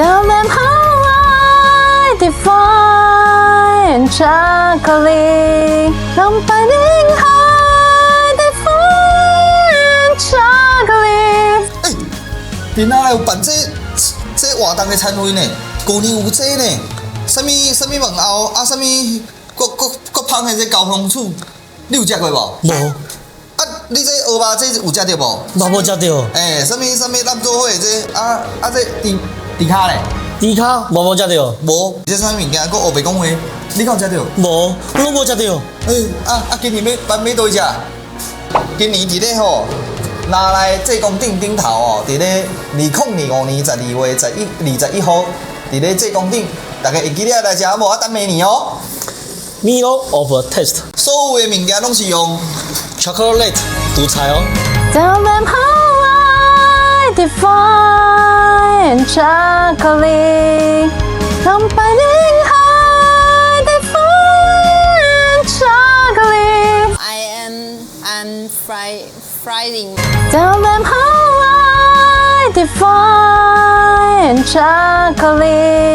Tell them how I define chocolate. I'm finding how I define chocolate. 你哪来有办这活动的餐会呢？去年有这呢，什么问候啊，什么国芳的这高粱厝，你有食过无？无。啊，你这蚵仔这有食到无？嘛无食到。什么咱做伙这这猪脚咧？猪脚无食到。无，这啥物件？佫黑白讲话，你敢有食到？无，拢无食到。今年要倒去食？今年伫咧吼。拿来济公顶头哦，伫咧2025年12月21号，伫咧济公顶，大家会记得来食无？等明年哦。Meal of a taste， 所有的物件拢是用 chocolate 涂菜哦。Tell them how I define chocolate. I'm finding how I define chocolate. I'm frying. Tell them how I define chocolate.